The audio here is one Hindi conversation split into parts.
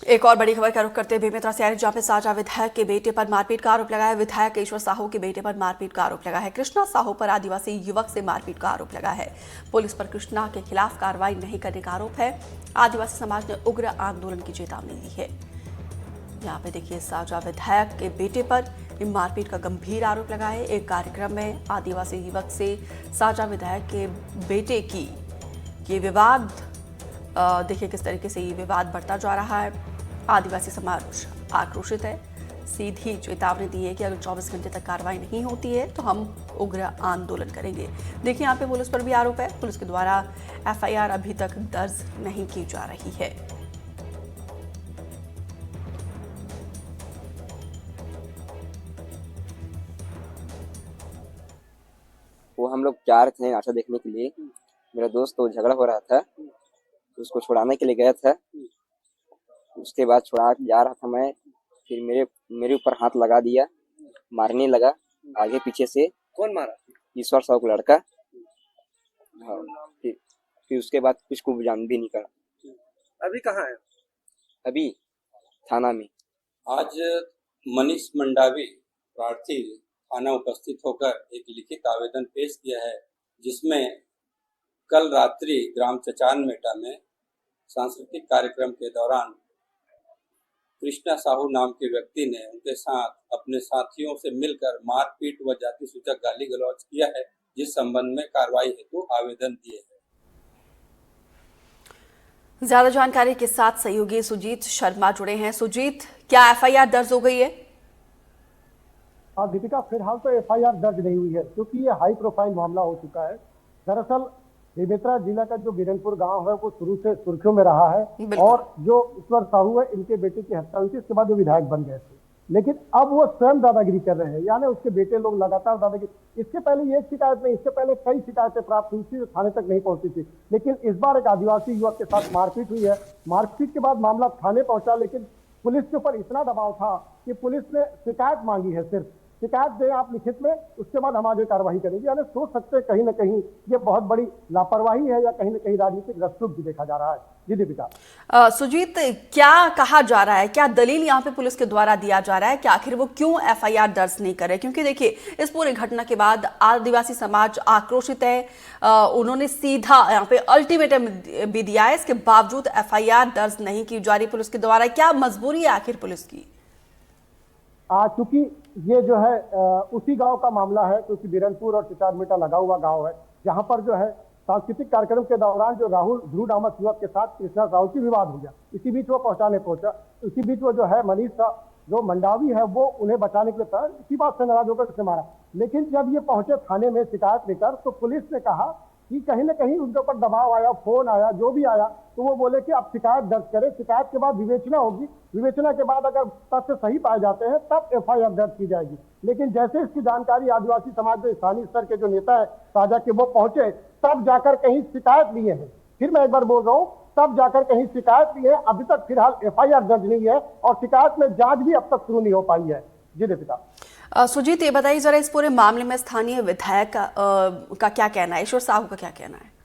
एक और बड़ी खबर का रुख करते हुए बेमेतरा से आ रही, जहां पे साजा विधायक के बेटे पर मारपीट का आरोप लगा है। विधायक ईश्वर साहू के बेटे पर मारपीट का आरोप लगा है। कृष्णा साहू पर आदिवासी युवक से मारपीट का आरोप लगा है। पुलिस पर कृष्णा के खिलाफ कार्रवाई नहीं करने का आरोप है। आदिवासी समाज ने उग्र आंदोलन की चेतावनी दी है। यहाँ पे देखिए, साजा विधायक के बेटे पर मारपीट का गंभीर आरोप लगा है। एक कार्यक्रम में आदिवासी युवक से साजा विधायक के बेटे की ये विवाद, देखिए किस तरीके से ये विवाद बढ़ता जा रहा है। आदिवासी समाज आक्रोशित है, सीधी चेतावनी दी है कि अगर 24 घंटे तक कार्रवाई नहीं होती है तो हम उग्र आंदोलन करेंगे। देखिए, यहाँ पे पुलिस पर भी आरोप है। पुलिस के द्वारा एफआईआर अभी तक दर्ज नहीं की जा रही है। वो हम लोग जा रहे थे आशा देखने के लिए। मेरा दोस्त तो झगड़ा हो रहा था, तो उसको छुड़ाने के लिए गया था। उसके बाद छुड़ा के जा रहा था मैं, फिर मेरे ऊपर हाथ लगा दिया, मारने लगा आगे पीछे से। कौन मारा? ईश्वर साहू का लड़का। हाँ, फिर उसके बाद कुछ को जान भी नहीं करा। अभी कहाँ है? अभी थाना में। आज मनीष मंडावी प्रार्थी थाना उपस्थित होकर एक लिखित आवेदन पेश किया है, जिसमें कल रात्रि ग्राम चचान मेटा में सांस्कृतिक कार्यक्रम के दौरान कृष्णा साहू नाम के व्यक्ति ने उनके साथ अपने साथियों से मिलकर मारपीट व जाति सूचक गाली गलौज किया है, जिस संबंध में कार्रवाई हेतु आवेदन दिए हैं। ज्यादा जानकारी के साथ सहयोगी सुजीत शर्मा जुड़े हैं। सुजीत, क्या एफआईआर दर्ज हो गई है? हाँ दीपिका, फिलहाल तो एफआईआर दर्ज नहीं हुई है, क्योंकि ये हाई प्रोफाइल मामला हो चुका है। दरअसल बेमेतरा जिला का जो बीरनपुर गांव है वो शुरू से सुर्खियों में रहा है, और जो ईश्वर साहू है, इनके बेटे की हत्या हुई थी, इसके बाद वो विधायक बन गए थे। लेकिन अब वो स्वयं दादागिरी कर रहे हैं, यानी उसके बेटे लोग लगातार दादागिरी। इसके पहले ये शिकायत नहीं, इससे पहले कई शिकायतें प्राप्त हुई थी जो थाने तक नहीं पहुंची थी। लेकिन इस बार एक आदिवासी युवक के साथ मारपीट हुई है। मारपीट के बाद मामला थाने पहुंचा, लेकिन पुलिस के ऊपर इतना दबाव था कि पुलिस ने शिकायत मांगी है, सिर्फ शिकायत दें आप लिखित में, उसके बाद हम आगे कार्रवाई करेंगे। यानी सोच सकते हैं कहीं ना कहीं ये बहुत बड़ी लापरवाही है, या कहीं ना कहीं राजनीतिक रसूख भी देखा जा रहा है। जी दीपिका। सुजीत, क्या कहा जा रहा है, क्या दलील यहाँ पे पुलिस के द्वारा दिया जा रहा है कि आखिर वो क्यों एफआईआर दर्ज नहीं करे? क्योंकि देखिए, इस पूरी घटना के बाद आदिवासी समाज आक्रोशित है। उन्होंने सीधा यहाँ पे अल्टीमेटम भी दिया है। इसके बावजूद एफआईआर दर्ज नहीं की जा रही पुलिस के द्वारा। क्या मजबूरी है आखिर पुलिस की? चूंकि ये जो है उसी गांव का मामला है, क्योंकि बीरनपुर और चिचारमेटा लगा हुआ गांव है, जहां पर जो है सांस्कृतिक कार्यक्रम के दौरान जो राहुल ध्रुव नामक युवक के साथ कृष्णा साहू की विवाद हो गया। इसी बीच वो पहुंचा, इसी बीच वो जो है मनीष जो मंडावी है वो उन्हें बचाने के लिए था, इसी बात से नाराज होकर उसे मारा। लेकिन जब ये पहुंचे थाने में शिकायत लेकर, तो पुलिस ने कहा कि कहीं ना कहीं उनके ऊपर दबाव आया, फोन आया, जो भी आया, तो वो बोले कि आप शिकायत दर्ज करें, शिकायत के बाद विवेचना होगी, विवेचना के बाद अगर तथ्य सही पाए जाते हैं तब एफआईआर दर्ज की जाएगी। लेकिन जैसे इसकी जानकारी आदिवासी समाज के स्थानीय स्तर के जो नेता है साजा के, वो पहुंचे, तब जाकर कहीं शिकायत लिए हैं। फिर मैं एक बार बोल रहा हूँ, तब जाकर कहीं शिकायत ली है। अभी तक फिलहाल एफआईआर दर्ज नहीं है, और शिकायत में जांच भी अब तक शुरू नहीं हो पाई है। जी दीपिका। सुजीत, ये बताइए जरा, इस पूरे मामले में स्थानीय विधायक का क्या कहना है, ईश्वर साहू का क्या कहना है?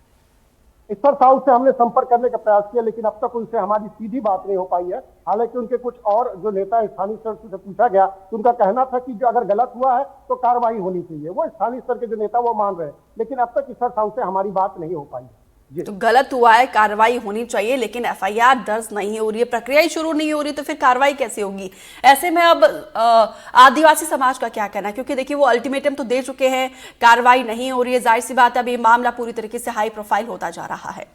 ईश्वर साहू से हमने संपर्क करने का प्रयास किया, लेकिन अब तक उनसे हमारी सीधी बात नहीं हो पाई है। हालांकि उनके कुछ और जो नेता है स्थानीय स्तर से पूछा गया, तो उनका कहना था कि जो अगर गलत हुआ है तो कार्रवाई होनी चाहिए। वो स्थानीय स्तर के जो नेता वो मान रहे हैं, लेकिन अब तक ईश्वर साहू से हमारी बात नहीं हो पाई है। तो गलत हुआ है, कार्रवाई होनी चाहिए, लेकिन एफआईआर दर्ज नहीं हो रही है, प्रक्रिया ही शुरू नहीं हो रही, तो फिर कार्रवाई कैसे होगी? ऐसे में अब आदिवासी समाज का क्या कहना है? क्योंकि देखिए, वो अल्टीमेटम तो दे चुके हैं, कार्रवाई नहीं हो रही है। जाहिर सी बात है, अब ये मामला पूरी तरीके से हाई प्रोफाइल होता जा रहा है।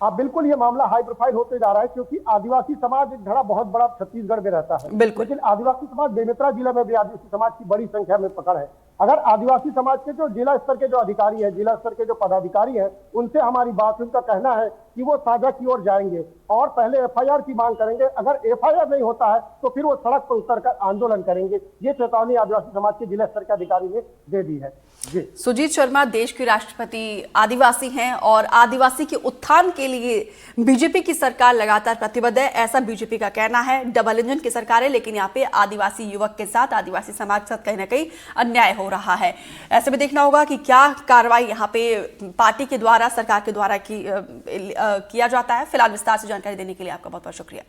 हाँ बिल्कुल, ये मामला हाई प्रोफाइल होते जा रहा है, क्योंकि आदिवासी समाज एक धड़ा बहुत बड़ा छत्तीसगढ़ में रहता है। लेकिन आदिवासी समाज बेमेतरा जिला में भी आदिवासी समाज की बड़ी संख्या में पकड़ है। अगर आदिवासी समाज के जो जिला स्तर के जो अधिकारी हैं, जिला स्तर के जो पदाधिकारी हैं, उनसे हमारी बात, उनका कहना है कि वो साझा की ओर जाएंगे और पहले एफआईआर की मांग करेंगे। अगर एफआईआर नहीं होता है तो फिर वो सड़क पर उतरकर आंदोलन करेंगे। ये चेतावनी आदिवासी समाज के जिला स्तर के अधिकारी ने दे दी है। जी। सुजीत शर्मा देश के राष्ट्रपति आदिवासी हैं, और आदिवासी के उत्थान के लिए बीजेपी की सरकार लगातार प्रतिबद्ध है, ऐसा बीजेपी का कहना है। डबल इंजन की सरकार है, लेकिन यहाँ पे आदिवासी युवक के साथ, आदिवासी समाज के साथ कहीं ना कहीं अन्याय हो रहा है। ऐसे में देखना होगा कि क्या कार्रवाई यहाँ पे पार्टी के द्वारा, सरकार के द्वारा किया जाता है। फिलहाल विस्तार से जानकारी देने के लिए आपका बहुत बहुत शुक्रिया।